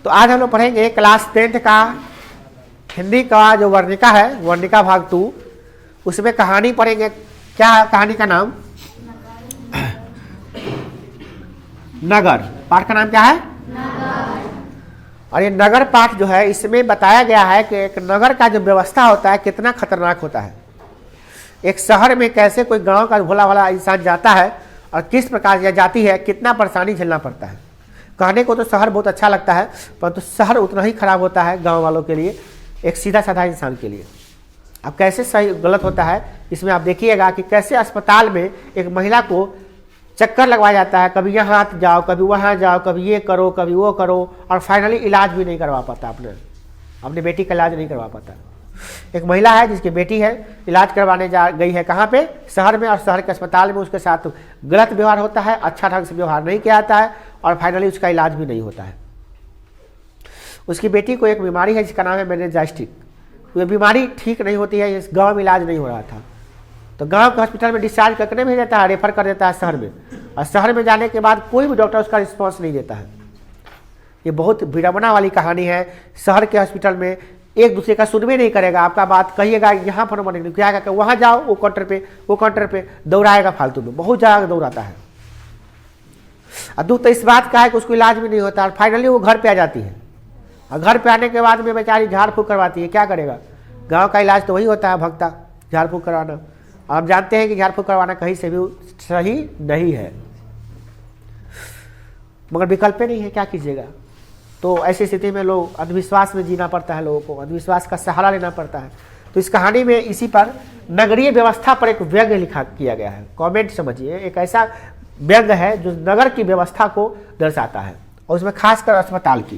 तो आज हम लोग पढ़ेंगे क्लास 10 का हिंदी का जो वर्णिका है, वर्णिका भाग 2, उसमें कहानी पढ़ेंगे। क्या है कहानी का नाम? नगर। पाठ का नाम क्या है? नगर। और ये नगर पाठ जो है, इसमें बताया गया है कि एक नगर का जो व्यवस्था होता है कितना खतरनाक होता है। एक शहर में कैसे कोई गांव का भोला भाला इंसान जाता है और किस प्रकार यह जाती है, कितना परेशानी झेलना पड़ता है। कहने को तो शहर बहुत अच्छा लगता है, परंतु शहर उतना ही खराब होता है गांव वालों के लिए, एक सीधा साधा इंसान के लिए। अब कैसे सही गलत होता है इसमें आप देखिएगा कि कैसे अस्पताल में एक महिला को चक्कर लगवाया जाता है, कभी यहाँ जाओ, कभी वहाँ जाओ, कभी ये करो, कभी वो करो, और फाइनली इलाज भी नहीं करवा पाता, अपने बेटी का इलाज नहीं करवा पाता। एक महिला है जिसकी बेटी है, इलाज करवाने जा गई है कहाँ पे? शहर में, और शहर के अस्पताल में उसके साथ गलत व्यवहार होता है, अच्छा ढंग से व्यवहार नहीं किया जाता है, और फाइनली उसका इलाज भी नहीं होता है। उसकी बेटी को एक बीमारी है जिसका नाम है मेनिंजाइटिस। ये बीमारी ठीक नहीं होती है, इस गाँव में इलाज नहीं हो रहा था, तो गांव के हॉस्पिटल में डिस्चार्ज करके नहीं भेज देता है, रेफर कर देता है शहर में, और शहर में जाने के बाद कोई भी डॉक्टर उसका रिस्पॉन्स नहीं देता है। ये बहुत विडंबना वाली कहानी है। शहर के हॉस्पिटल में एक दूसरे का सुनवे नहीं करेगा, आपका बात कहिएगा यहाँ पर मने क्या है, वहाँ जाओ, वो काउंटर पे दौड़ाएगा फालतू में, बहुत ज़्यादा दौड़ाता है। और दुख तो इस बात का है कि उसको इलाज भी नहीं होता, और फाइनली वो घर पे आ जाती है, और घर पे आने के बाद में बेचारी झाड़ फूँक करवाती है। क्या करेगा? गाँव का इलाज तो वही होता है, भगता झाड़ फूँक करवाना। आप जानते हैं कि झाड़ फूँक करवाना कहीं से भी सही नहीं है, मगर विकल्प नहीं है, क्या कीजिएगा। तो ऐसी स्थिति में लोग अंधविश्वास में जीना पड़ता है, लोगों को अंधविश्वास का सहारा लेना पड़ता है। तो इस कहानी में इसी पर नगरीय व्यवस्था पर एक व्यंग्य लिखा किया गया है। कमेंट समझिए, एक ऐसा व्यंग्य है जो नगर की व्यवस्था को दर्शाता है, और उसमें खासकर अस्पताल की।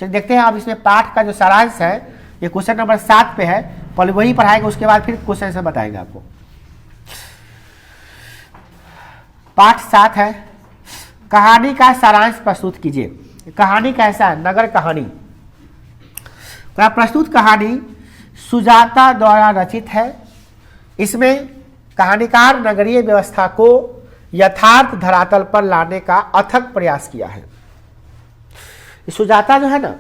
चलिए देखते हैं। अब इसमें पाठ का जो सारांश है, ये क्वेश्चन नंबर 7 पे है, पहले वही पढ़ाएंगे, उसके बाद फिर क्वेश्चन से बताएंगे आपको। पाठ 7 है, कहानी का सारांश प्रस्तुत कीजिए। कहानी कैसा है? नगर कहानी। प्रस्तुत कहानी सुजाता द्वारा रचित है। इसमें कहानीकार नगरीय व्यवस्था को यथार्थ धरातल पर लाने का अथक प्रयास किया है। सुजाता जो है ना,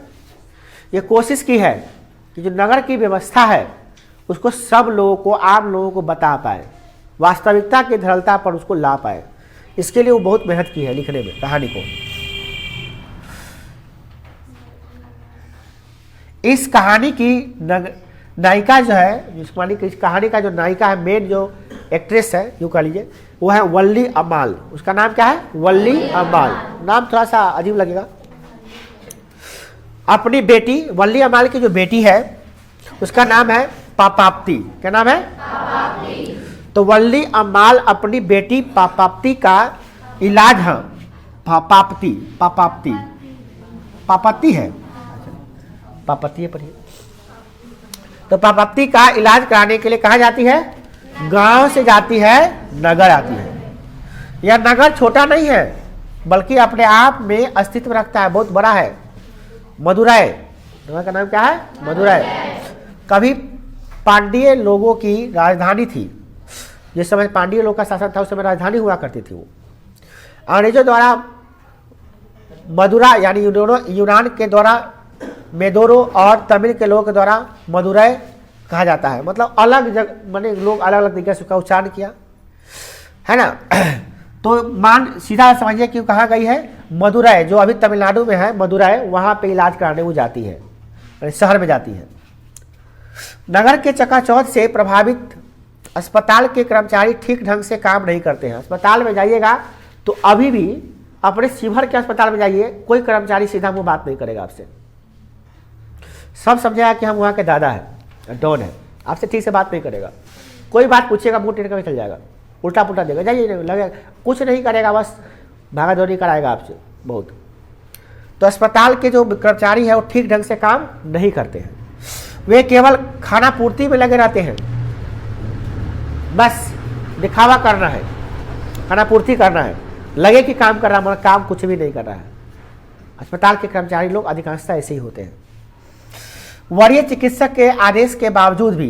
ये कोशिश की है कि जो नगर की व्यवस्था है उसको सब लोगों को, आम लोगों को बता पाए, वास्तविकता की धरलता पर उसको ला पाए। इसके लिए वो बहुत मेहनत की है लिखने में कहानी को। इस कहानी की नायिका जो है, इस कहानी का जो नायिका है, मेन जो एक्ट्रेस है, यूँ कह लीजिए, वो है वल्ली अमाल। उसका नाम क्या है? वल्ली अमाल। नाम थोड़ा सा अजीब लगेगा। अपनी बेटी, वल्ली अमाल की जो बेटी है उसका नाम है पापाप्ती। क्या नाम है? पापाप्ती। तो वल्ली अमाल अपनी बेटी पापाप्ती का इलाज है। पापाप्ती है, पापाप्ती पढ़िए। तो पापाप्ती का इलाज कराने के लिए कहाँ जाती है? गांव से जाती है, नगर आती है। यह नगर छोटा नहीं है, बल्कि अपने आप में अस्तित्व रखता है, बहुत बड़ा है। मदुरै, नगर का नाम क्या है? मदुरै। कभी पांड्य लोगों की राजधानी थी। जिस समय पांड्य लोग का शासन था उस समय राजधानी हुआ करती थी वो। अंग्रेजों द्वारा मदुरा यानी यूनान के द्वारा मेदोरो, और तमिल के लोगों के द्वारा मदुरै कहा जाता है। मतलब अलग जगह, मैंने लोग अलग अलग तरीके से उसका उच्चारण किया है ना। तो सीधा समझिए कि कहाँ गई है? मदुरै, जो अभी तमिलनाडु में है मदुरै, वहाँ पे इलाज कराने वो जाती है, शहर में जाती है। नगर के चकाचौंध से प्रभावित अस्पताल के कर्मचारी ठीक ढंग से काम नहीं करते हैं। अस्पताल में जाइएगा तो अभी भी अपने शिवहर के अस्पताल में जाइए, कोई कर्मचारी सीधा मुंह बात नहीं करेगा आपसे। सब समझेगा कि हम वहाँ के दादा है, डॉन है, आपसे ठीक से बात नहीं करेगा। कोई बात पूछेगा मुंह टेढ़ करके चल जाएगा, उल्टा पुल्टा देगा, जाइए लगेगा, कुछ नहीं करेगा, बस भागा दौड़ी कराएगा आपसे बहुत। तो अस्पताल के जो कर्मचारी है वो ठीक ढंग से काम नहीं करते हैं, वे केवल खाना पूर्ति में लगे रहते हैं। बस दिखावा करना है, खाना पूर्ति करना है, लगे कि काम कर रहा है, मगर काम कुछ भी नहीं कर रहा है। अस्पताल के कर्मचारी लोग अधिकांशतः ऐसे ही होते हैं। वरीय चिकित्सक के आदेश के बावजूद भी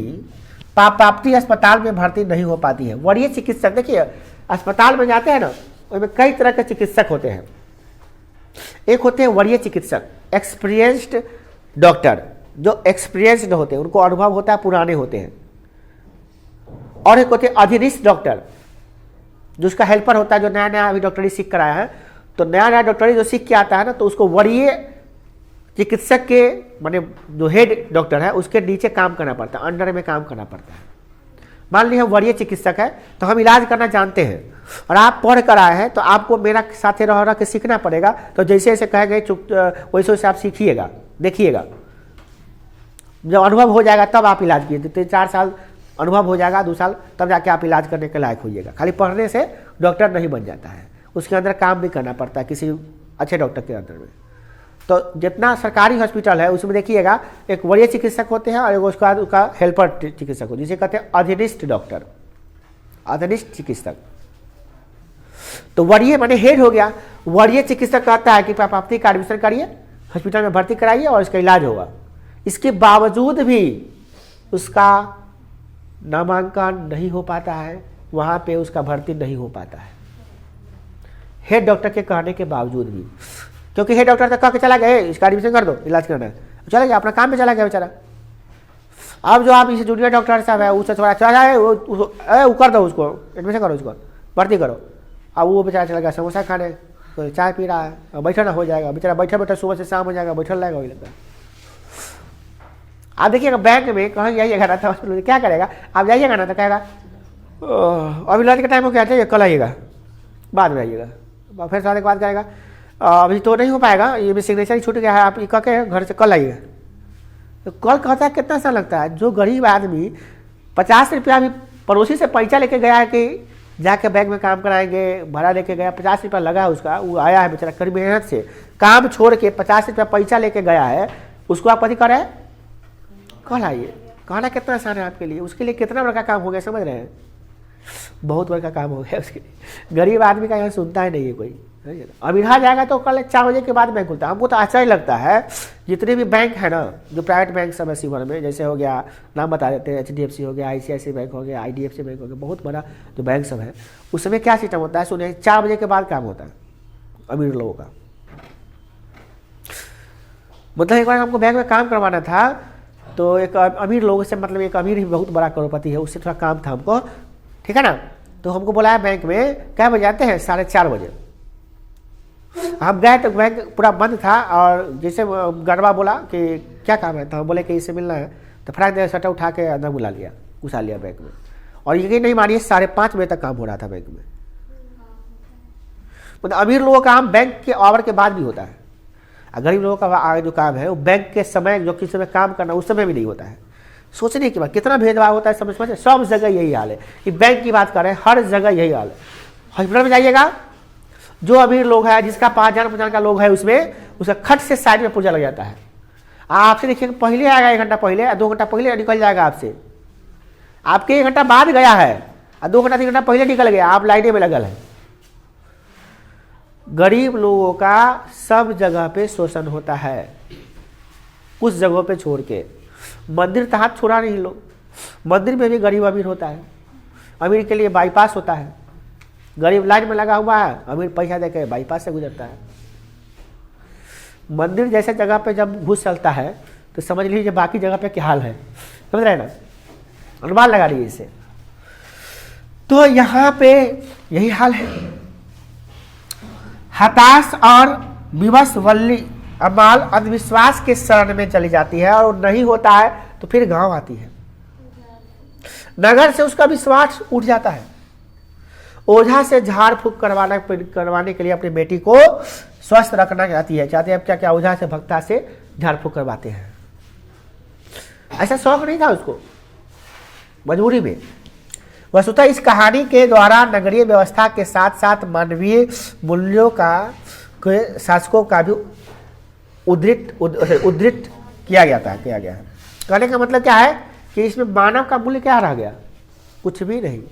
पापाप्ती अस्पताल में भर्ती नहीं हो पाती है। वरीय चिकित्सक, देखिए अस्पताल में जाते हैं ना, उसमें कई तरह के चिकित्सक होते हैं। एक होते हैं वरीय चिकित्सक, एक्सपीरियंस्ड डॉक्टर, जो एक्सपीरियंस्ड होते हैं, उनको अनुभव होता है, पुराने होते हैं। और एक होते हैं अधीनस्थ डॉक्टर, जो उसका हेल्पर होता है, जो नया नया अभी डॉक्टरी सीख कर आया है। तो नया नया डॉक्टरी जो सीख के आता है ना, तो उसको वरीय चिकित्सक के माने जो हेड डॉक्टर है उसके नीचे काम करना पड़ता है, अंडर में काम करना पड़ता है। मान लीजिए हम वरीय चिकित्सक है तो हम इलाज करना जानते हैं और आप पढ़ कर आए हैं, तो आपको मेरा साथ रह के सीखना पड़ेगा। तो जैसे जैसे कहेंगे वैसे वैसे आप सीखिएगा, देखिएगा। जब अनुभव हो जाएगा तब आप इलाज कीजिए। 3-4 साल अनुभव हो जाएगा, 2 साल, तब जाके आप इलाज करने के लायक होइएगा। खाली पढ़ने से डॉक्टर नहीं बन जाता है, उसके अंदर काम भी करना पड़ता है किसी अच्छे डॉक्टर के अंदर में। तो जितना सरकारी हॉस्पिटल है उसमें देखिएगा एक वरीय चिकित्सक होते हैं और एक उसके बाद उसका हेल्पर चिकित्सक होते हैं, जिसे कहते हैं अधीनस्थ डॉक्टर, अधीनस्थ चिकित्सक। तो वरीय माने हेड हो गया। वरीय चिकित्सक कहता है कि प्राप्ति का एडमिशन करिए, हॉस्पिटल में भर्ती कराइए और इसका इलाज होगा। इसके बावजूद भी उसका नामांकन नहीं हो पाता है, वहाँ पे उसका भर्ती नहीं हो पाता है, हेड डॉक्टर के कहने के बावजूद भी। क्योंकि हेड डॉक्टर तक कह के चला गया इसका एडमिशन कर दो, इलाज करना है, चला गया अपना काम पे चला गया बेचारा। अब जो आप इसे जूनियर डॉक्टर साहब है उससे थोड़ा चला है, वो कर दो, उसको एडमिशन करो, उसको भर्ती करो। अब वो बेचारा चला गया समोसा खाने, तो चाय पी रहा है, अब बैठा ना हो जाएगा बेचारा, बैठे बैठे सुबह से शाम हो जाएगा, बैठल रहेगा वही लगता है। आप देखिएगा बैंक में कहाँ जाइएगा ना, तो हॉस्पिटल क्या करेगा, आप जाइएगा ना तो कहेगा अभी इलाज का टाइम हो गया, चाहिए कल आइएगा, बाद में आइएगा। फिर सारे के बाद कहेगा अभी तो नहीं हो पाएगा, ये भी सिग्नेचर ही छूट गया है, आप ये कह के घर से कल आइएगा। तो कल कहता है कितना सा लगता है। जो गरीब आदमी 50 रुपया भी पड़ोसी से पैसा लेके गया है कि जाके बैंक में काम कराएंगे, भाड़ा लेके गया, 50 रुपया लगा है उसका, वो आया है बेचारा कड़ी मेहनत से काम छोड़ के 50 रुपया पैसा लेके गया है, उसको आप कथी करें, कल आइए। कहना कितना आसान है आपके लिए, उसके लिए कितना बड़ा काम हो गया, समझ रहे हैं, बहुत बड़ा काम हो गया उसके लिए। गरीब आदमी का यहाँ सुनता ही नहीं है कोई। अब इधर जाएगा तो कल 4 बजे के बाद बैंक खुलता है। हमको तो आश्चर्य लगता है, जितने भी बैंक है ना, जो प्राइवेट बैंक सब है शिवहर में, जैसे हो गया, नाम बता देते हैं, HDFC हो गया, ICICI बैंक हो गया, IDFC बैंक हो गया, बहुत बड़ा जो बैंक सब है, उसमें क्या सिस्टम होता है, सुनिए 4 बजे के बाद काम होता है अमीर लोगों का। मतलब एक बार हमको बैंक में काम करवाना था, तो एक अमीर लोगों से, मतलब एक अमीर ही बहुत बड़ा करोड़पति है, उससे थोड़ा काम था हमको, ठीक है ना। तो हमको बुलाया बैंक में, क्या बजे आते हैं, 4:30 बजे। हम गए तो बैंक पूरा बंद था, और जैसे गरबा बोला कि क्या काम है, तो हम बोले कि इससे मिलना है, तो फटाक दे शटर उठा के अंदर बुला लिया, घुसा लिया बैंक में। और यकीन नहीं मानिए 5:30 बजे तक काम हो रहा था बैंक में। मतलब अमीर लोगों का काम बैंक के आवर के बाद भी होता है, और गरीब लोगों का जो काम है वो बैंक के समय, जो किस समय काम करना उस समय भी नहीं होता है। सोचने की बात, कितना भेदभाव होता है, समझ में। सब जगह यही हाल है कि बैंक की बात करें, हर जगह यही हाल है। हॉस्पिटल में जाइएगा, जो अमीर लोग है, जिसका 5 जान 5 का लोग है, उसमें उसका खट से साइड में पूजा लग जाता है। आपसे देखिए पहले आएगा, 1 घंटा पहले, 2 घंटा पहले निकल जाएगा आपसे, आपके 1 घंटा बाद गया है, और 2 घंटा 3 घंटा पहले निकल गया, आप लाइने में लगल है। गरीब लोगों का सब जगह पे शोषण होता है, कुछ जगहों पे छोड़ के। मंदिर तो हाथ छोड़ा नहीं लोग, मंदिर में भी गरीब अमीर होता है। अमीर के लिए बाईपास होता है, गरीब लाइन में लगा हुआ है, अमीर पैसा देके बाईपास से गुजरता है। मंदिर जैसे जगह पे जब घुस चलता है तो समझ लीजिए बाकी जगह पे क्या हाल है, समझ रहे ना, अनुमान लगा लीजिए इसे। तो यहाँ पे यही हाल है। हताश और विवश वल्ली अमाल अंधविश्वास के शरण में चली जाती है, और नहीं होता है तो फिर गांव आती है। नगर से उसका विश्वास उठ जाता है। ओझा से झाड़ फूक करवाने के लिए अपनी बेटी को स्वस्थ रखना चाहती है, चाहते हैं क्या क्या, ओझा से भक्ता से झाड़ फूक करवाते हैं। ऐसा शौक नहीं था उसको, मजबूरी में। वस्तुतः इस कहानी के द्वारा नगरीय व्यवस्था के साथ साथ मानवीय मूल्यों का के शासकों का भी उद्धृत किया गया है। कहने का मतलब क्या है कि इसमें मानव का मूल्य क्या रह गया, कुछ भी नहीं।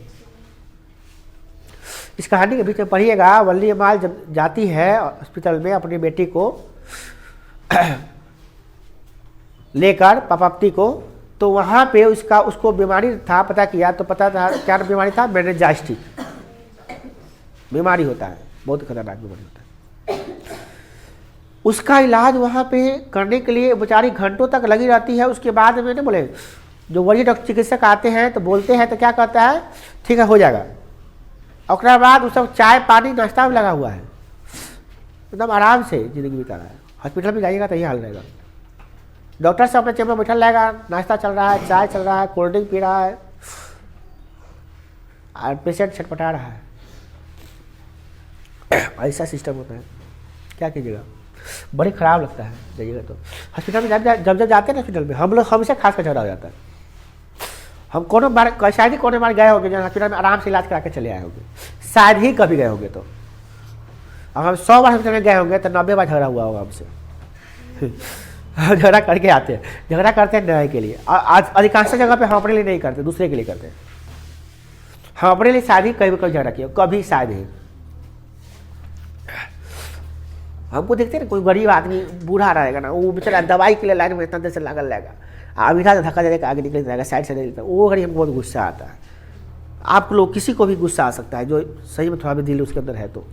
इस कहानी के बीच में पढ़िएगा, वल्ली अमाल जब जाती है हॉस्पिटल में अपनी बेटी को लेकर पापाप्ती को, तो वहाँ पे उसको बीमारी था, पता किया तो पता था क्या बीमारी था, मेनिंजाइटिस बीमारी होता है, बहुत खतरनाक बीमारी होता है। उसका इलाज वहाँ पे करने के लिए बेचारी घंटों तक लगी रहती है। उसके बाद मैंने बोले जो वरीय डॉक्टर चिकित्सक आते हैं तो बोलते हैं तो क्या कहता है, ठीक है हो जाएगा। और बाद उस सब चाय पानी नाश्ता भी लगा हुआ है, एकदम आराम से ज़िंदगी बिता रहा है। हॉस्पिटल में जाइएगा तो यही हाल रहेगा। डॉक्टर से अपने चेम्बर में बैठा रहेगा, नाश्ता चल रहा है, चाय चल रहा है, कोल्ड ड्रिंक पी रहा है और पेशेंट छटपटा रहा है। ऐसा सिस्टम होता है, क्या कीजिएगा, बड़ी ख़राब लगता है। जाइएगा तो हॉस्पिटल में जब जाते हैं ना हॉस्पिटल में, हम लोग हमसे खास कर झगड़ा हो जाता है। हम कोनो बार शायद ही कोनो बार गए होंगे जहाँ हॉस्पिटल में आराम से इलाज करा के चले आए होंगे, शायद ही कभी गए होंगे। तो अब हम 100 बार हॉस्पिटल में गए होंगे तो 90 बार झगड़ा हुआ होगा हमसे। झगड़ा करके आते हैं, झगड़ा करते हैं न्याय के लिए। अधिकांश जगह पे हम अपने लिए नहीं करते, दूसरे के लिए करते हैं। हम अपने लिए शायद ही कभी कभी झगड़ा किया, कभी शायद ही। हमको देखते हैं ना, कोई गरीब आदमी बूढ़ा रहेगा ना, वो बेचारा दवाई के लिए लाइन में इतना देर से लागल रहेगा, अब इधर धक्का दे देगा, आगे निकल जाएगा, साइड से नहीं लेता, वो गरीब हमको बहुत गुस्सा आता है। आप लोग किसी को भी गुस्सा आ सकता है जो सही में थोड़ा भी दिल उसके अंदर है। तो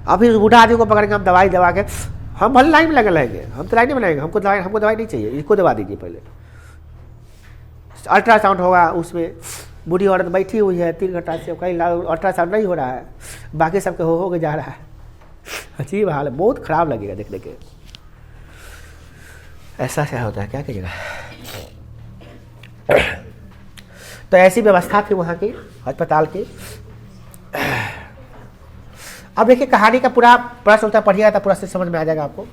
अभी उस बूढ़ा आदमी को पकड़ के हम दवाई दवा के, हम भले लाइन में लगे रहेंगे, हम तो लाइन में लगेंगे, हमको दवाई नहीं चाहिए, इसको दवा दीजिए पहले। अल्ट्रासाउंड होगा, उसमें बूढ़ी औरत बैठी हुई है 3 घंटा से, कहीं अल्ट्रासाउंड नहीं हो रहा है, बाकी सबके हो के जा रहा है। अजीब हाल है, बहुत खराब लगेगा देखने के। ऐसा क्या होता है, क्या कीजिएगा। तो ऐसी व्यवस्था थी वहाँ की अस्पताल की। अब देखिए कहानी का पूरा प्रश्न होता है, पढ़िएगा तो पूरा से समझ में आ जाएगा आपको।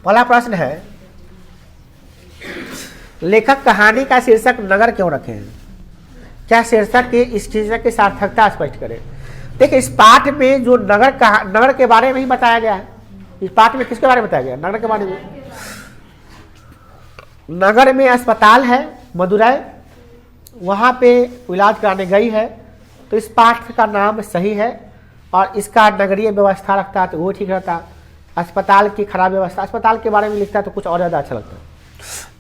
पहला प्रश्न है, लेखक कहानी का शीर्षक नगर क्यों रखे हैं? क्या शीर्षक की इस शीर्षक की सार्थकता स्पष्ट करें। देखिए इस पाठ में जो नगर के बारे में ही बताया गया है। इस पाठ में किसके बारे में बताया गया? नगर के बारे में। नगर में अस्पताल है मदुरै, वहाँ पे इलाज कराने गई है, तो इस पाठ का नाम सही है। और इसका नगरीय व्यवस्था रखता है तो वो ठीक रहता। अस्पताल की खराब व्यवस्था, अस्पताल के बारे में लिखता है तो कुछ और ज़्यादा अच्छा लगता है।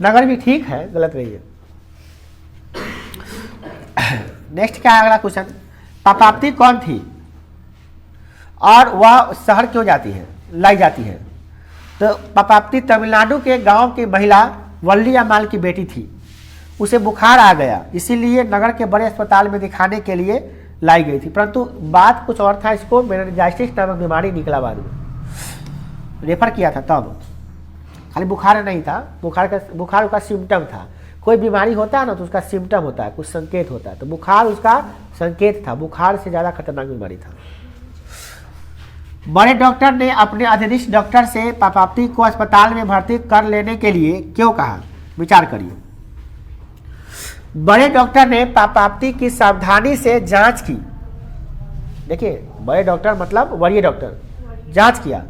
नगर भी ठीक है, गलत नहीं है। नेक्स्ट क्या है अगला क्वेश्चन, पापाप्ती कौन थी और वह शहर क्यों जाती है, लाई जाती है? तो पापाप्ती तमिलनाडु के गांव की महिला वल्ली अम्माल की बेटी थी। उसे बुखार आ गया, इसीलिए नगर के बड़े अस्पताल में दिखाने के लिए लाई गई थी। परंतु बात कुछ और था, इसको मेनिंजाइटिस नामक बीमारी निकला, बाद में रेफर किया था। तब खाली बुखार नहीं था, बुखार उसका सिम्टम था। कोई बीमारी होता है ना तो उसका सिम्टम होता है, कुछ संकेत होता है, तो बुखार उसका संकेत था। बुखार से ज़्यादा खतरनाक बीमारी था। बड़े डॉक्टर ने अपने अधीनस्थ डॉक्टर से पापाप्ती को अस्पताल में भर्ती कर लेने के लिए क्यों कहा? विचार करिए। बड़े डॉक्टर ने पापाप्ती की सावधानी से जांच की। देखिए बड़े डॉक्टर मतलब वरीय डॉक्टर, जांच किया,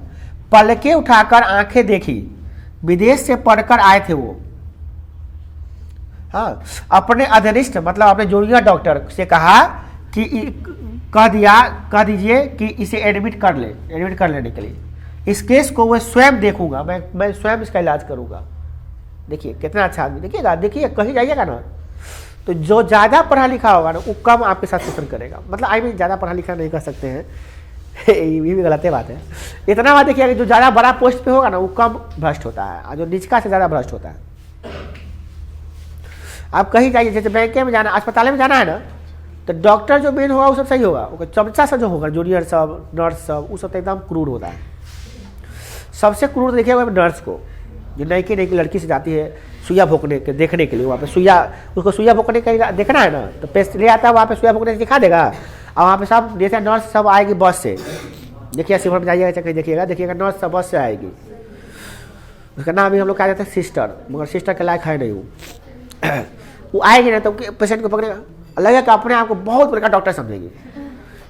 पलकें उठाकर आंखें देखी। विदेश से पढ़कर आए थे वो। हाँ, अपने अधीनस्थ मतलब अपने जूनियर डॉक्टर से कहा कि कह दीजिए कि इसे एडमिट कर लेने के लिए। इस केस को वह स्वयं देखूंगा, मैं स्वयं इसका इलाज करूंगा। देखिए कितना अच्छा आदमी। देखिए कहीं जाइएगा ना तो जो ज़्यादा पढ़ा लिखा होगा ना वो कम आपके साथ शोषण करेगा। मतलब आई मीन ज़्यादा पढ़ा लिखा नहीं कर सकते हैं, ये भी गलत बात है। इतना बात देखिए, जो ज़्यादा बड़ा पोस्ट पे होगा ना वो कम भ्रष्ट होता है, और जो निचका से ज़्यादा भ्रष्ट होता है। आप कहीं जाइए, जैसे बैंक में जाना, अस्पताल में जाना है ना, तो डॉक्टर जो मेन होगा वो सब सही होगा, चमचा सा जो होगा, जूनियर सब, नर्स सब, वो सब तो एकदम क्रूर होता है। सबसे क्रूर देखिएगा नर्स को, जो नई की लड़की से जाती है सुइया भोंकने के देखने के लिए। वहाँ पे उसको सुइया भोंकने का देखना है ना, तो पेस्ट ले आता है, वहाँ पे सुइया भोंकने दिखा देगा। और वहाँ पे सब जैसे नर्स सब आएगी बस से। देखिए सिमर में जाइएगा, कहीं देखिएगा नर्स सब बस से आएगी। उसका नाम भी हम लोग कहा जाता है सिस्टर, मगर सिस्टर के लायक है नहीं वो। वो आएगी ना तो पेशेंट को पकड़ेगा, लगेगा अपने आप को बहुत बड़का डॉक्टर समझेगी।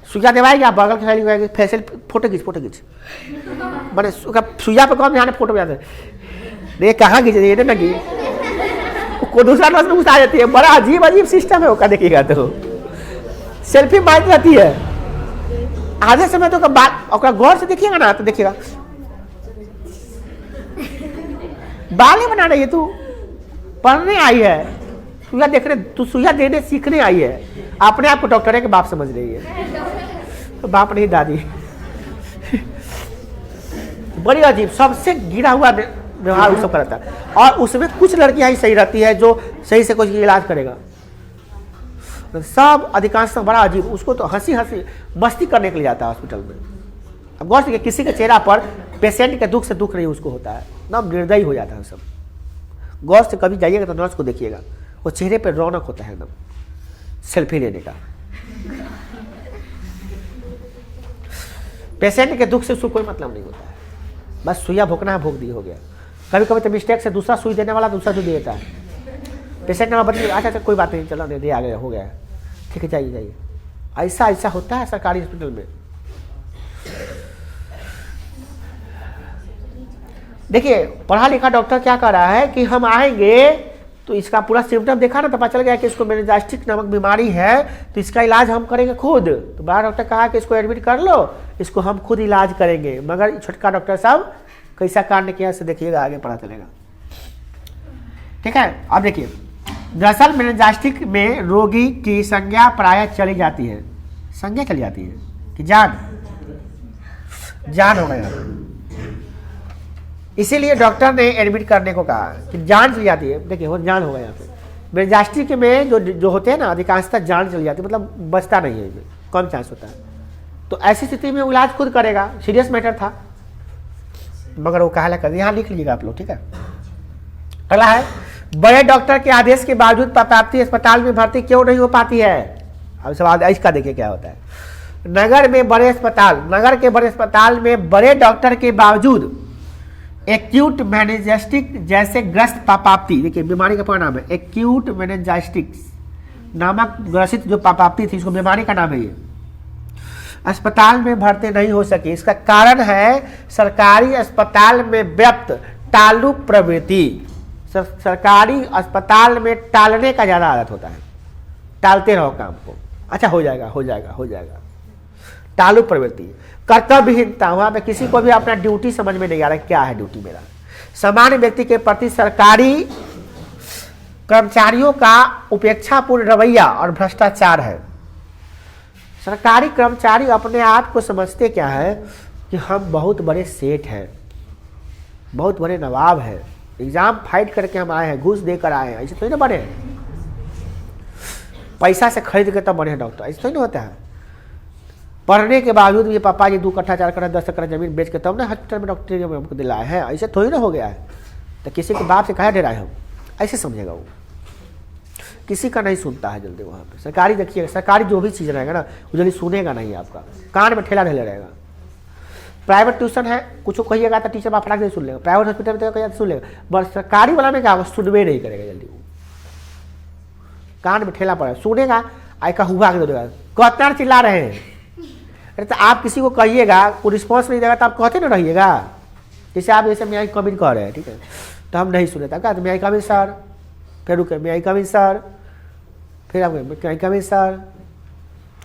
सुइया देवाएगी, आप बगल के साइड फेशियल फोटो खींच मैंने सुइया पे कौन ध्यान फोटो में जाते हैं, कहाँ खींचे ये ना कि को दूसरा नर्स में घुसा जाती है। बड़ा अजीब सिस्टम है उसका, देखिएगा तो सेल्फी मारती रहती है आधे समय। तो बात गौर से देखिएगा ना तो देखिएगा बाल ही बना रही है। तू पढ़ने आई है, सुइया देखने, तू सुइया देने सीखने आई है, अपने आप को डॉक्टर है कि बाप समझ रही है, तो बाप नहीं दादी। बड़ी अजीब, सबसे गिरा हुआ व्यवहार वो सब करता है। और उसमें कुछ लड़कियां ही सही रहती है जो सही से कुछ इलाज करेगा, सब अधिकांश बड़ा अजीब। उसको तो हंसी हंसी मस्ती करने के लिए जाता है हॉस्पिटल में। अब गौर से किसी के चेहरा पर पेशेंट के दुख से दुख नहीं उसको होता है, ना निर्दयी हो जाता है सब। गौर से कभी जाइएगा तो नर्स को देखिएगा, वो चेहरे पर रौनक होता है एकदम सेल्फी लेने का। पेशेंट के दुख से उसको कोई मतलब नहीं होता है, बस सुइया भोंकना है, भोंक दी हो गया। कभी कभी तो मिस्टेक से दूसरा सुई देने वाला दूसरा सुई देता है। पेशेंट ने बदल, अच्छा कोई बात नहीं, चलो दे आ गया, हो गया, ठीक है जाइए जाइए। ऐसा ऐसा होता है सरकारी हॉस्पिटल में। देखिए पढ़ा लिखा डॉक्टर क्या कर रहा है कि हम आएंगे तो इसका पूरा सिम्टम देखा ना, तो पता चल गया कि इसको मेनिंजाइटिस नामक बीमारी है, तो इसका इलाज हम करेंगे खुद। तो बड़ा डॉक्टर कहा कि इसको एडमिट कर लो, इसको हम खुद इलाज करेंगे। मगर छोटका डॉक्टर साहब कैसा कांड किया से देखिएगा, आगे पता चलेगा। ठीक है, अब देखिए दरअसल मेनिंजाइटिस में रोगी की संज्ञा प्रायः चली जाती है। संज्ञा चली जाती है कि जान हो गया, इसीलिए डॉक्टर ने एडमिट करने को कहा कि जान चली जाती है। देखिए वो जान हो गया। यहाँ पे मेनिंजाइटिस में जो होते हैं ना, अधिकांशतः जान चली जाती है, मतलब बचता नहीं है, कम चांस होता है। तो ऐसी स्थिति में इलाज खुद करेगा, सीरियस मैटर था, मगर वो कहा कर, यहाँ लिख लीजिएगा आप लोग, ठीक है। अगला है, बड़े डॉक्टर के आदेश के बावजूद प्राप्ति अस्पताल में भर्ती क्यों नहीं हो पाती है। अब सवाल इसका देखिए क्या होता है। नगर के बड़े अस्पताल में बड़े डॉक्टर के बावजूद एक्यूट मेनिंजाइटिस जैसे ग्रस्त पापाप्ती, देखिए बीमारी का पूरा नाम है एक्यूट मेनिंजाइटिस नामक ग्रसित जो पापाप्ती थी, इसको बीमारी का नाम है, ये अस्पताल में भर्ती नहीं हो सकी। इसका कारण है सरकारी अस्पताल में व्याप्त टालू प्रवृत्ति। सरकारी अस्पताल में टालने का ज़्यादा आदत होता है, टालते रहो काम को, अच्छा हो जाएगा। टालू प्रवृत्ति, कर्तव्यहीनता, वहाँ पे किसी को भी अपना ड्यूटी समझ में नहीं आ रहा क्या है ड्यूटी मेरा। सामान्य व्यक्ति के प्रति सरकारी कर्मचारियों का उपेक्षापूर्ण रवैया और भ्रष्टाचार है। सरकारी कर्मचारी अपने आप को समझते क्या है कि हम बहुत बड़े सेठ हैं, बहुत बड़े नवाब हैं, एग्जाम फाइट करके हम आए हैं, घूस देकर आए हैं, ऐसे थोड़ी ना बने हैं, पैसा से खरीद के तब बने हैं डॉक्टर, ऐसे थोड़ी ना होता है। पढ़ने के बावजूद भी पापा जी 2 कट्ठा 4 कट्ठा 10 एकड़ जमीन बेच के तब ना हॉस्पिटल में डॉक्टरी हमको दिलाए हैं, ऐसे थोड़ी ना हो गया है। तो किसी के बाप से कहा डराए हम, ऐसे समझेगा वो, किसी का नहीं सुनता है जल्दी वहाँ पे। सरकारी देखिएगा, सरकारी जो भी चीज़ रहेगा ना वो जल्दी सुनेगा नहीं, आपका कान में ठेला ढेले रहेगा। प्राइवेट ट्यूशन है, कुछ कहिएगा तो टीचर बाप फटाक से सुन लेगा, प्राइवेट हॉस्पिटल में कहिएगा तो सुन लेगा, बस सरकारी वाला में क्या सुनवे नहीं करेगा जल्दी, वो कान में ठेला पड़ेगा, सुनेगा आई का हुआ के देगा, कहते चिल्ला रहे हैं। अरे तो आप किसी को कहिएगा वो रिस्पॉन्स नहीं देगा तो आप कहते ना रहिएगा। जैसे आप जैसे मैं कमिंग कह रहे हैं, ठीक है, तो हम नहीं सुने, क्या तो मैं कमिंग सर, फिर रुके मैं कमिंग सर, फिर आप मैं कमिंग सर,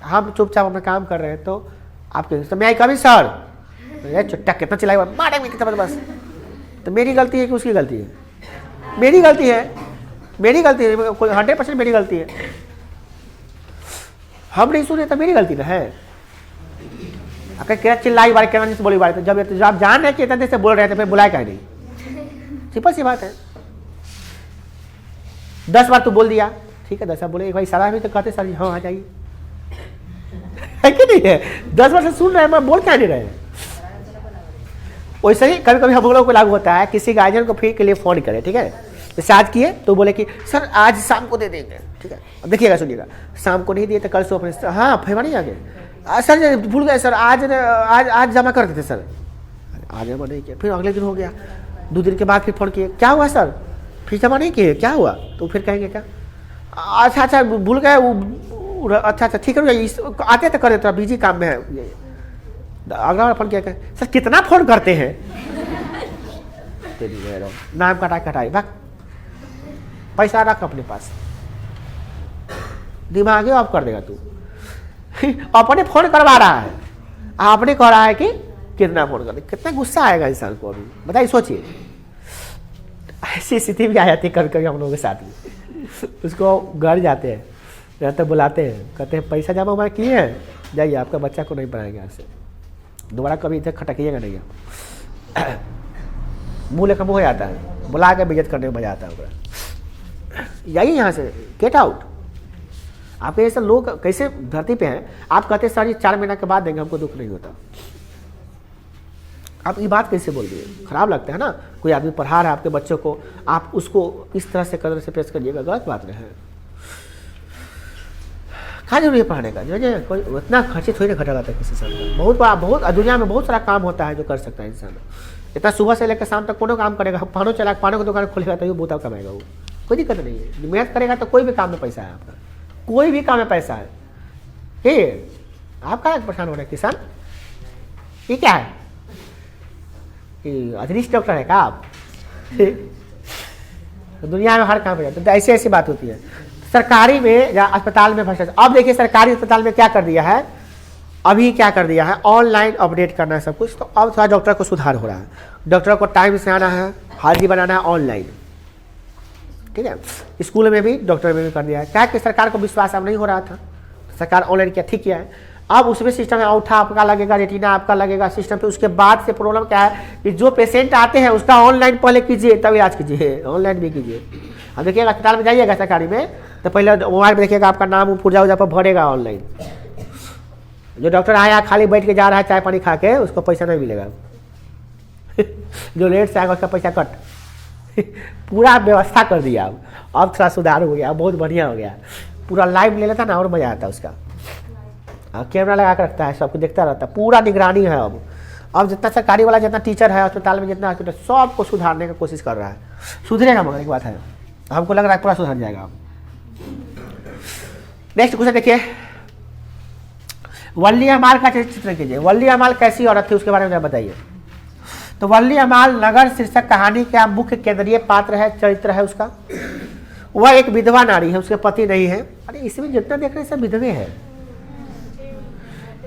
हम चुपचाप अपना काम कर रहे हैं, तो आप तो मैं कमिंग सर, चुट्टा कितना चिल्लाएगा, मारेंगे कितना बस। तो मेरी गलती है कि उसकी गलती है? मेरी गलती है, कोई 100% मेरी गलती है। हम नहीं सुने तो मेरी गलती ना है। अगर क्या चिल्लाई बारे क्या बोली बारे, तो जब आप जान रहे कि इतने देर से बोल रहे थे फिर बुलाए क्या नहीं, सिंपल सी बात है। 10 बार तू बोल दिया, ठीक है 10 बार बोले, एक भाई सारा भी तो कहते सर हाँ आ जाइए, है कि नहीं है? 10 बार से सुन रहे हैं, मैं बोल क्या नहीं रहे हैं। वैसे ही कभी कभी हम लोगों को लागू होता है, किसी गार्जियन को फी के लिए फोन करे, ठीक है, जैसे आज किए तो बोले कि सर आज शाम को दे देंगे, ठीक है, अब देखिएगा सुनिएगा, शाम को नहीं दिए तो कल से अपने हाँ फिर नहीं आगे सर भूल गए सर, आज जमा कर देते सर, आज जमा नहीं किया, फिर अगले दिन हो गया, 2 दिन के बाद फिर फोन किए, क्या हुआ सर फिर जमा नहीं किए, क्या हुआ, तो फिर कहेंगे क्या अच्छा भूल गए, अच्छा ठीक है आते तो कर देते, बिजी काम में है। अगला बार फोन किया कहे सर कितना फोन करते हैं, नाम कटाई भाग, पैसा रख अपने पास, दिमाग ऑफ कर देगा तू। अपने फोन करवा रहा है, आपने कह रहा है कि कितना फोन कर, कितना गुस्सा आएगा इंसान को। अभी बताइए, सोचिए, ऐसी स्थिति भी आ जाती है कभी कभी हम लोगों के साथ में। उसको घर जाते हैं यहाँ तो बुलाते हैं, कहते हैं पैसा जमा वमा किए हैं, जाइए आपका बच्चा को नहीं पढ़ाएंगे आज से, दोबारा कभी इधर खटकिएगा नहीं आप। मुँह लेकर मुँह हो जाता है, बुला के बेइज्जत करने में मजा आता है पूरा। जाइए यहाँ से, गेट आउट। आपके ऐसे लोग कैसे धरती पे हैं, आप कहते सर ये 4 महीना के बाद देंगे, हमको दुख नहीं होता। आप ये बात कैसे बोल दिए, खराब लगता है ना। कोई आदमी पढ़ा रहा है आपके बच्चों को, आप उसको इस तरह से कदर से पेश करिएगा, गलत बात नहीं है। क्या जरूरी है पढ़ाने का, जो कोई उतना खर्चे थोड़ी ना घटा जाता है किसी साल का। बहुत दुनिया में बहुत सारा काम होता है जो कर सकता है इंसान। इतना सुबह से लेकर शाम तक कोनो काम करेगा, पानो चला पानो की दुकान खोलेगा तो बहुत कमाएगा वो, कोई दिक्कत नहीं है। मेहनत करेगा तो कोई भी काम में पैसा है आपका, कोई भी काम में पैसा है। ये आप क्या परेशान हो रहे हैं किसान, ये क्या है, अदृष्ट डॉक्टर है क्या आप? दुनिया में हर काम हो जाता है, तो ऐसी ऐसी बात होती है। सरकारी में या अस्पताल में भ्रष्टाचार। अब देखिए सरकारी अस्पताल में क्या कर दिया है, अभी क्या कर दिया है, ऑनलाइन अपडेट करना है सब कुछ। तो अब थोड़ा डॉक्टर को सुधार हो रहा है, डॉक्टर को टाइम से आना है, हाजिरी बनाना है ऑनलाइन, ठीक है। स्कूल में भी डॉक्टर में भी कर दिया है, क्या कि सरकार को विश्वास अब नहीं हो रहा था, सरकार ऑनलाइन किया, ठीक किया है। अब उसमें सिस्टम है, अंगूठा आपका लगेगा, रेटिना आपका लगेगा सिस्टम पे। उसके बाद से प्रॉब्लम क्या है कि जो पेशेंट आते हैं उसका ऑनलाइन पहले कीजिए तब इलाज कीजिए, ऑनलाइन भी कीजिए। अब देखिएगा अस्पताल में जाइएगा सरकारी में तो पहले मोबाइल में देखिएगा आपका नाम पुर्जा उर्जा पर भरेगा ऑनलाइन। जो डॉक्टर आया खाली बैठ के जा रहा है चाय पानी खा के, उसको पैसा नहीं मिलेगा। जो लेट से आएगा उसका पैसा कट। पूरा व्यवस्था कर दिया। अब थोड़ा सुधार हो गया, बहुत बढ़िया हो गया। पूरा लाइव ले लेता ना और मजा आता उसका। कैमरा लगा कर रखता है, सबको देखता रहता है, पूरा निगरानी है। अब जितना सरकारी वाला जितना टीचर है अस्पताल में, जितना हॉस्पिटल, सबको सुधारने की कोशिश कर रहा है। सुधरेगा मगर एक बात है, हमको लग रहा है पूरा सुधर जाएगा। नेक्स्ट क्वेश्चन देखिए, वल्ली अमाल का चित्र कीजिए। वल्ली अमाल कैसी औरत थी उसके बारे में बताइए। तो वल्ली अमाल नगर शीर्षक कहानी का मुख्य केंद्रीय पात्र है, चरित्र है उसका। वह एक विधवा नारी है, उसके पति नहीं है। अरे इसमें जितना देख रहे हैं सब विधवे हैं।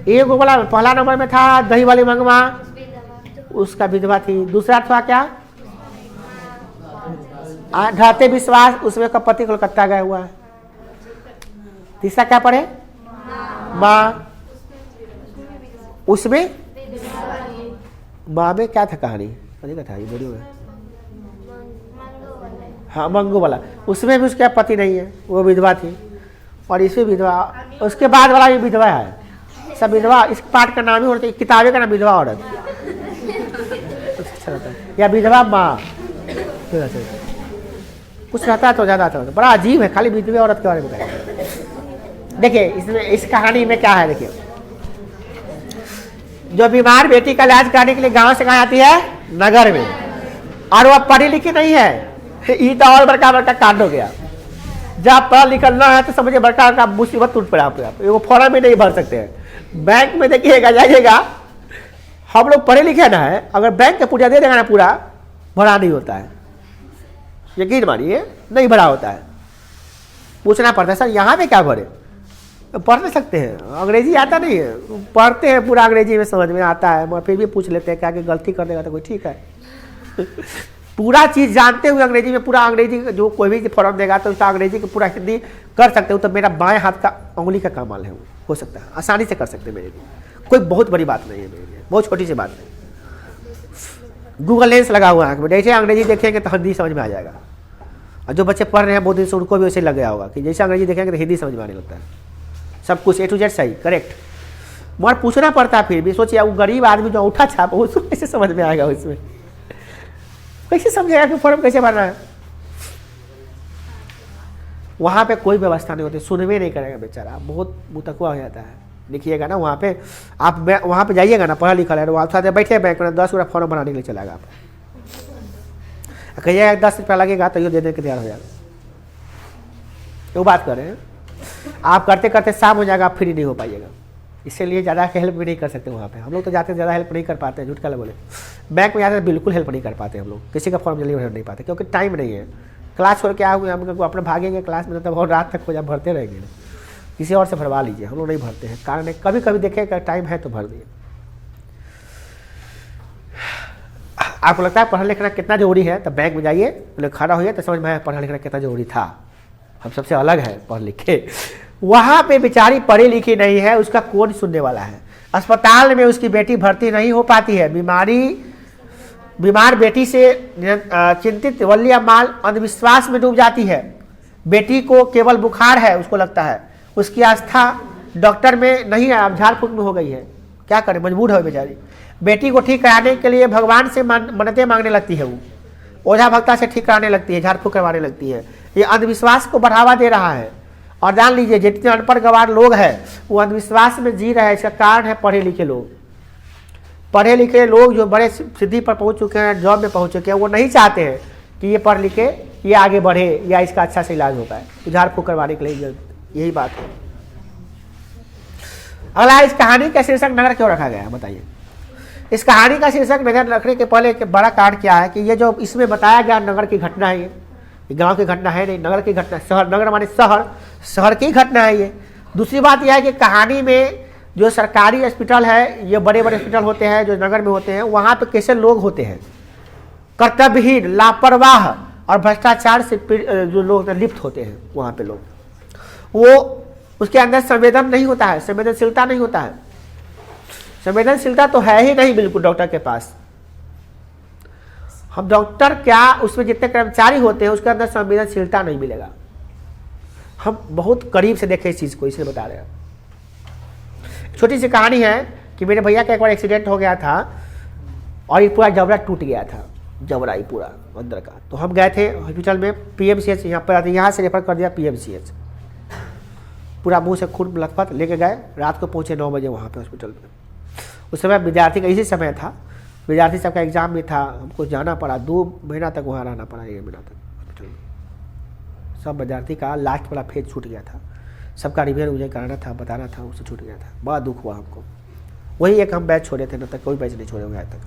एक वाला पहला नंबर में था दही वाली मंगवा, उसका विधवा थी। दूसरा था क्या, ढाते विश्वास, उसमें का पति कोलकाता गया हुआ है। तीसरा क्या पढ़े, माँ, उसमें माँ में क्या था कहानी, का था ये वीडियो में, हाँ मंगू वाला, उसमें भी उसका पति नहीं है, वो विधवा थी। और इसमें विधवा, उसके बाद वाला भी विधवा है, सब विधवा। इस पाठ का नाम ही होता है, किताबें का नाम विधवा औरत अच्छा रहता है, या विधवा माँ कुछ रहता है तो ज़्यादा अच्छा होता है। बड़ा अजीब है, खाली विधवा औरत के बारे में बताया। देखिए इसमें इस कहानी में क्या है, देखिए जो बीमार बेटी का इलाज कराने के लिए गांव से कहाँ आती है, नगर में, और वह पढ़ी लिखी नहीं है। ये तो और बड़का बड़का कांड हो गया। जब पढ़ा लिखना है तो समझिए बड़का बड़का मुसीबत टूट पड़ा। वो फॉर्म भी नहीं भर सकते हैं। बैंक में देखिएगा जाइएगा, हम लोग पढ़े लिखे ना है, अगर बैंक का पूजा दे देगा ना पूरा भरा नहीं होता है, यकीन मानिए नहीं भरा होता है। पूछना पड़ता है सर यहाँ पे क्या भरे, पढ़ नहीं सकते हैं, अंग्रेजी आता नहीं है, पढ़ते हैं पूरा अंग्रेजी में समझ में आता है, मगर फिर भी पूछ लेते हैं क्या कि गलती कर देगा तो कोई ठीक है। पूरा चीज़ जानते हुए अंग्रेजी में, पूरा अंग्रेजी जो कोई भी फॉर्म देगा तो उसका अंग्रेजी की पूरा हिंदी कर सकते हो। तो मेरा बाएं हाथ का उंगली का कमाल है, वो हो सकता है, आसानी से कर सकते हैं मेरे लिए, कोई बहुत बड़ी बात नहीं है मेरे लिए, बहुत छोटी सी बात नहीं। गूगल लेंस लगा हुआ है, जैसे अंग्रेजी देखेंगे तो हिंदी समझ में आ जाएगा। और जो बच्चे पढ़ रहे हैं बहुत दिन से उनको भी वैसे लग गया होगा कि जैसे अंग्रेजी देखेंगे तो हिंदी समझ में आने लगता है, सब कुछ A to Z सही करेक्ट। मगर पूछना पड़ता है फिर भी। सोचिए वो गरीब आदमी जो अंगूठा छापा उसको कैसे समझ में आएगा, उसमें कैसे समझेगा कि फॉर्म कैसे भरना है। वहाँ पे कोई व्यवस्था नहीं होती, सुनवे नहीं करेगा बेचारा, बहुत मुतकवा हो जाता है। देखिएगा ना वहाँ पे, आप वहाँ पे जाइएगा ना, पढ़ा लिखा है, आप साथ बैठे बैंक में 10 रुपया फॉर्म बनाने के लिए चलेगा, आप कहिएगा 10 रुपया लगेगा तो ये देने के तैयार हो जाएगा। वो बात कर रहे हैं, आप करते करते शाम हो जाएगा, आप फ्री नहीं हो पाइएगा। इसलिए ज़्यादा हेल्प भी नहीं कर सकते वहाँ पे। हम लोग तो जाते ज़्यादा हेल्प नहीं कर पाते हैं, झूठ का बोले। बैंक में जाते बिल्कुल हेल्प नहीं कर पाते हम लोग, किसी का फॉर्म जल्दी भर नहीं पाते क्योंकि टाइम नहीं है। क्लास छोड़ के आए हम अपने भागेंगे क्लास में तो बहुत रात तक हो जाए, भरते रहेंगे। किसी और से भरवा लीजिए, हम लोग नहीं भरते हैं। कारण है कभी कभी देखेगा टाइम है तो भर दिए। आपको लगता है पढ़ना लिखना कितना जरूरी है, तो बैंक में जाइए, पहले खड़ा होइए तो समझ में आया पढ़ना लिखना कितना जरूरी था। हम सबसे अलग है पढ़ लिखे। वहाँ पे बेचारी पढ़ी लिखी नहीं है, उसका कौन सुनने वाला है। अस्पताल में उसकी बेटी भर्ती नहीं हो पाती है, बीमार बेटी से चिंतित वल्ली अम्माल अंधविश्वास में डूब जाती है। बेटी को केवल बुखार है, उसको लगता है, उसकी आस्था डॉक्टर में नहीं है, अब झाड़ फूक में हो गई है। क्या करे, मजबूर है बेचारी। बेटी को ठीक कराने के लिए भगवान से मन्नतें मांगने लगती है, वो ओझा भक्ता से ठीक कराने लगती है, झाड़ फूक करवाने लगती है। ये अंधविश्वास को बढ़ावा दे रहा है। और जान लीजिए जितने अनपढ़ गवार लोग हैं वो अंधविश्वास में जी रहे हैं। इसका कारण है पढ़े लिखे लोग। पढ़े लिखे लोग जो बड़े सिद्धि पर पहुंच चुके हैं, जॉब में पहुंच चुके हैं, वो नहीं चाहते हैं कि ये पढ़ लिखे ये आगे बढ़े या इसका अच्छा से इलाज हो पाए, तो झाड़ फूक करवाने के लिए यही बात है। अगला, इस कहानी का शीर्षक नगर क्यों रखा गया बताइए। इस कहानी का शीर्षक नगर रखने के पहले एक बड़ा कारण क्या है कि ये जो इसमें बताया गया नगर की घटना है, ये गांव की घटना है नहीं, नगर की घटना। शहर, नगर माने शहर की घटना है ये। दूसरी बात यह है कि कहानी में जो सरकारी हॉस्पिटल है, ये बड़े बड़े हॉस्पिटल होते हैं जो नगर में होते हैं, वहाँ पे कैसे लोग होते हैं, कर्तव्यहीन, लापरवाह और भ्रष्टाचार से जो लोग लिप्त होते हैं। वहाँ पे लोग, वो उसके अंदर संवेदन नहीं होता है, संवेदनशीलता नहीं होता है। संवेदनशीलता तो है ही नहीं बिल्कुल डॉक्टर के पास। हम डॉक्टर क्या, उसमें जितने कर्मचारी होते हैं उसके अंदर संवेदनशीलता नहीं मिलेगा। हम बहुत करीब से देखे इस चीज़ को, इसलिए बता रहे हैं। छोटी सी कहानी है कि मेरे भैया का एक बार एक्सीडेंट हो गया था और ये पूरा जबड़ा टूट गया था, जबड़ा ही पूरा अंदर का। तो हम गए थे हॉस्पिटल में, PMCH यहाँ पर, यहाँ से रेफर कर दिया PMCH। पूरा मुंह से खून लथपथ लेके गए, रात को पहुँचे 9 बजे वहाँ पे हॉस्पिटल में। उस समय विद्यार्थी का इसी समय था, विद्यार्थी सबका एग्जाम भी था, हमको जाना पड़ा, 2 महीना तक वहाँ रहना पड़ा, 1 महीना तक हॉस्पिटल में। सब विद्यार्थी का लास्ट वाला फेज छूट गया था, सबका रिव्यू मुझे कराना था, बताना था, उससे छूट गया था। बड़ा दुख हुआ हमको। वही एक हम बैच छोड़े थे, न तक कोई बैच नहीं छोड़े हुए आज तक।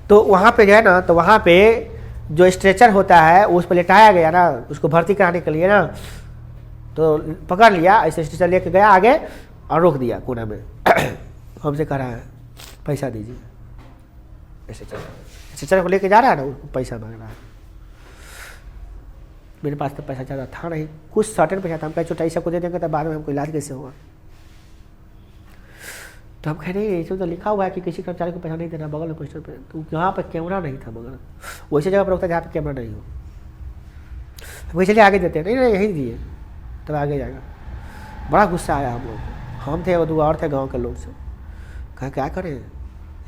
तो वहाँ पे जो है ना, तो वहाँ पे जो स्ट्रेचर होता है उस पर लेटाया गया ना, उसको भर्ती कराने के लिए ना, तो पकड़ लिया, ऐसे स्ट्रेचर लेके गया आगे और रोक दिया कोना में। हमसे कह रहा है पैसा दीजिए, स्ट्रेचर को लेके जा रहा है ना, उसको पैसा मांग रहा है। मेरे पास तो पैसा ज़्यादा था नहीं, कुछ सर्टेन पैसा था। हम कहे चोटाई सबको दे देंगे तो बाद में हमको इलाज कैसे होगा। तो हम कह रहे इसमें तो लिखा हुआ है कि किसी कर्मचारी को पैसा नहीं देना, बगल में पोस्टर पे। तो यहाँ पर कैमरा नहीं था, मगर वैसे जगह पर होता है जहाँ पे कैमरा नहीं हो। वही चलिए आगे देते हैं, नहीं नहीं यहीं दिए तब आगे जाएगा। बड़ा गुस्सा आया हम लोग को। हम थे और 2 और थे गाँव के लोग से। कहा क्या करें,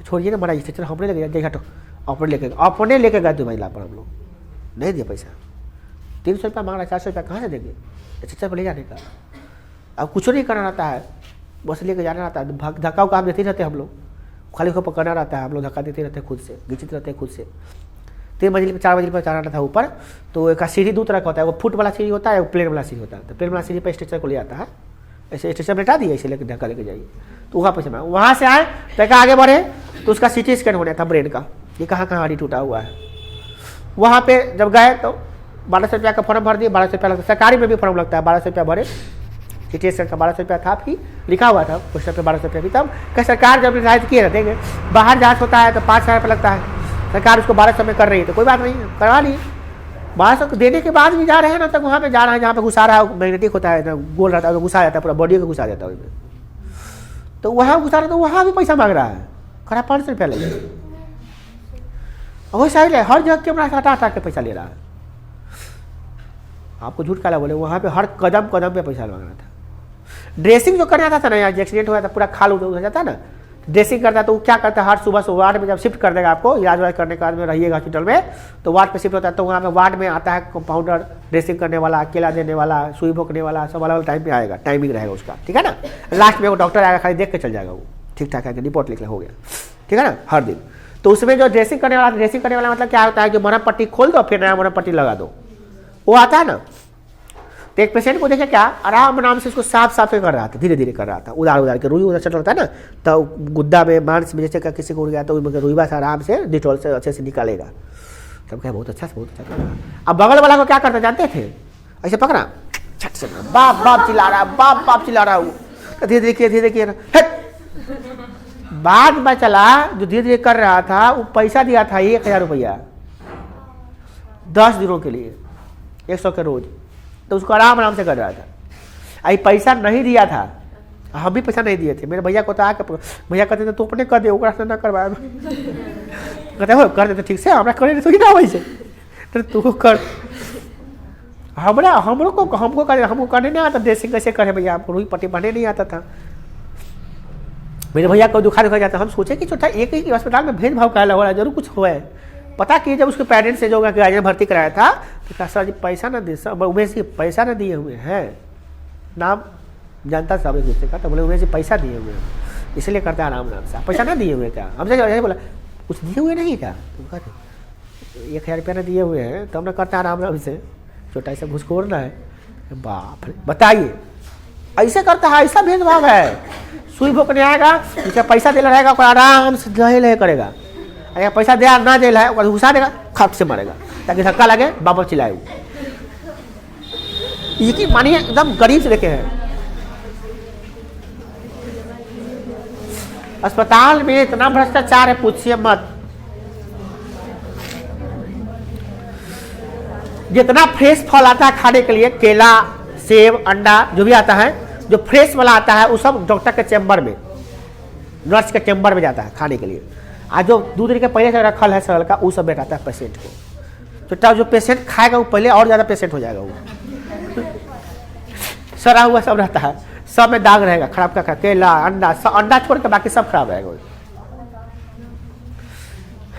छोड़िए ना, बड़ा स्ट्रेचर हमने लेके देखा तो अपने लेके गए दुबई ला पर। हम लोग नहीं दिया पैसा, 300 रुपया मांग रहा है, 400 रुपया कहाँ से देंगे स्ट्रेचर पर ले जाने का। अब कुछ नहीं करना रहता है, बस लेके जाना रहता है। धक्का उक्का देते रहते हम लोग, खाली को पकड़ना रहता है, हम लोग धक्का देते रहते हैं खुद से, घिंचते रहते हैं खुद से। 3 मंजिल पर 4 मंजिल पर चढ़ाना था ऊपर। तो एक सीढ़ी 2 तरह का होता है, वो फुट वाला सीढ़ी होता है, वो प्लेन वाला सीढ़ी होता है। तो प्लेन वाला सीढ़ी पर स्ट्रेचर को ले आता है, ऐसे स्ट्रेचर में लेटा दिए, ऐसे लेकर धक्का लेके जाइए। तो वहाँ पर वहाँ से आए तो आगे बढ़े तो उसका CT स्कैन होना था ब्रेन का, ये कहाँ कहाँ हड्डी टूटा हुआ है। वहाँ पे जब गए तो 1200 रुपया का फॉर्म भर दिए। 1200 रुपया लगता है, सरकारी में भी फॉर्म लगता है, 1200 रुपया भरे। CT स्कैन का 1200 रुपया था, भी लिखा हुआ था पोस्टर पे 1200 रुपया भी। तब क्या सरकार जब निर्धारित किए देंगे, बाहर जांच होता है तो 5,000 रुपया लगता है, सरकार उसको 1200 में कर रही है तो कोई बात नहीं, करवा ली। 1200 देने के बाद भी जा रहे हैं ना, तक वहाँ पे जा रहा है जहाँ पे घुसा रहा है, मैग्नेटिक होता है ना, गोल रहता है, घुसा जाता है, पूरा बॉडी को घुसा जाता है उसमें। तो वहाँ घुसा रहा, तो वहाँ भी पैसा मांग रहा है, खरा 500 रुपया ले। वही सही है, हर जगह कैमरा से हटा के पैसा ले रहा है। आपको झूठ काला बोले, वहाँ पे हर कदम कदम पे पैसा मांग रहा था। ड्रेसिंग जो करना था ना, यार एक्सीडेंट हुआ था, पूरा खाल हो जाता है ना, ड्रेसिंग करता है तो वो क्या करता है, हर सुबह वार्ड में जब शिफ्ट कर देगा आपको, इलाज वाज करने के बाद में रहिएगा हॉस्पिटल में, तो वार्ड पे शिफ्ट होता है। तो वहाँ पे वार्ड में आता है कंपाउंडर, ड्रेसिंग करने वाला, केला देने वाला, सुई भोंकने वाला, सब अलग टाइम पे आएगा, टाइमिंग रहेगा उसका, ठीक है ना। लास्ट में वो डॉक्टर आएगा, खाली देख के चल जाएगा, वो ठीक ठाक है, रिपोर्ट लिख हो गया, ठीक है ना, हर दिन। तो उसमें जो ड्रेसिंग करने वाला मतलब क्या होता है, जो मरहम पट्टी खोल दो फिर नया मरहम पट्टी लगा दो, वो आता है ना। तो एक पेशेंट को देखे क्या, आराम से उसको साफ कर रहा था, धीरे धीरे कर रहा था, उधार के रुई उधर चल रहा था ना, तो गुद्दा में मांस में जैसे किसी को उड़ गया तो रुईबा से आराम से डिटॉल से अच्छे से निकालेगा। तब क्या बहुत अच्छा अब बगल वाला को क्या करता जानते थे, ऐसे पकड़ा, छट से बाप बाप चिल्ला रहा हूँ, धीरे धीरे बाद में चला जो धीरे धीरे कर रहा था, वो पैसा दिया था 1000 रुपया 10 दिनों के लिए। 100 के रोज, तो उसको आराम आराम से कर रहा था। आई पैसा नहीं दिया था, हम भी पैसा नहीं दिए थे, मेरे भैया को तो आके भैया कहते थे तू अपने कर दे, ओकरा से ना करवाए। कहते हो कर देते ठीक से, हमरा करे तो ना वैसे, तो तू कर। हमको करने नहीं आता, देश कैसे करे भैया, हमको रुई पट्टी बनने नहीं आता था। मेरे भैया को दुखा जाता, हम सोचे कि छोटा एक ही अस्पताल में भेदभाव क्या हो रहा है, जरूर कुछ हुआ है। पता कि जब उसके पेरेंट्स से जो गार्जियन भर्ती कराया था, तो कहा सर जी पैसा ना दे, सर उमेश जी पैसा ना दिए हुए हैं, नाम जानता सब एक दूसरे का, तो बोले उमेश जी पैसा दिए हुए हैं इसलिए करते हैं आराम आराम से। पैसा ना दिए हुए क्या, हमसे बोला कुछ दिए हुए नहीं क्या, तुम कहते 1000 रुपया ना दिए हुए हैं तो हमने करते आराम आराम से, छोटा ऐसा घुसखोर ना है। बाप रे बताइए, ऐसे करता है, ऐसा भेदभाव है। सुई भोकने आएगा, उसका पैसा देना रहेगा, आराम से लहे करेगा, अगर पैसा दे ना दे है घुसा देगा, खप से मारेगा ताकि धक्का लगे, बाबा चिल्लाए। ये मानिए एकदम गरीब से देखे हैं। अस्पताल में इतना भ्रष्टाचार है पूछिए मत। जितना फ्रेश फल आता है खाने के लिए, केला सेब अंडा जो भी आता है, जो फ्रेश वाला आता है वो सब डॉक्टर के चैम्बर में, नर्स के चैम्बर में जाता है खाने के लिए। आज जो 2 दिन के पहले से रखल है सरल का, वो सब बैठाता है पेशेंट को। तो जो पेशेंट खाएगा वो पहले और ज़्यादा पेशेंट हो जाएगा, वो सड़ा हुआ सब रहता है, सब में दाग रहेगा, खराब का केला अंडा, अंडा छोड़ के बाकी सब खराब रहेगा।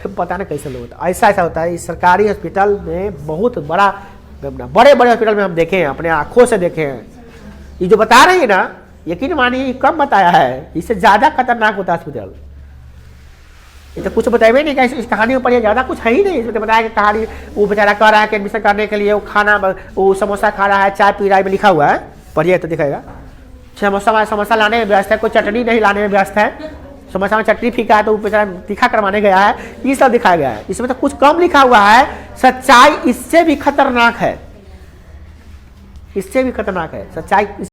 पता नहीं कैसे लोग होता है, ऐसा होता है। इस सरकारी हॉस्पिटल में बहुत बड़े बड़े हॉस्पिटल में हम देखे हैं, अपने आंखों से देखे हैं। ये जो बता रहे हैं ना, यकीन मानिए कम बताया है, इससे ज़्यादा खतरनाक होता है हॉस्पिटल। ये तो कुछ बताए नहीं, इस कहानी में पढ़िए, ज़्यादा कुछ है ही नहीं। इसमें बताया कि कहानी वो बेचारा कह रहा है कि एडमिशन करने के लिए वो खाना, वो समोसा खा रहा है, चाय पी रहा है, में लिखा हुआ है, पढ़िए तो दिखाएगा। समोसा लाने में व्यस्त है, कोई चटनी नहीं लाने में व्यस्त है, समोसा में चटनी फीका है तो वो बेचारा तीखा करवाने गया है, ये सब दिखाया गया है। इसमें तो कुछ कम लिखा हुआ है, सच्चाई इससे भी खतरनाक है, इससे भी खतरनाक है सच्चाई।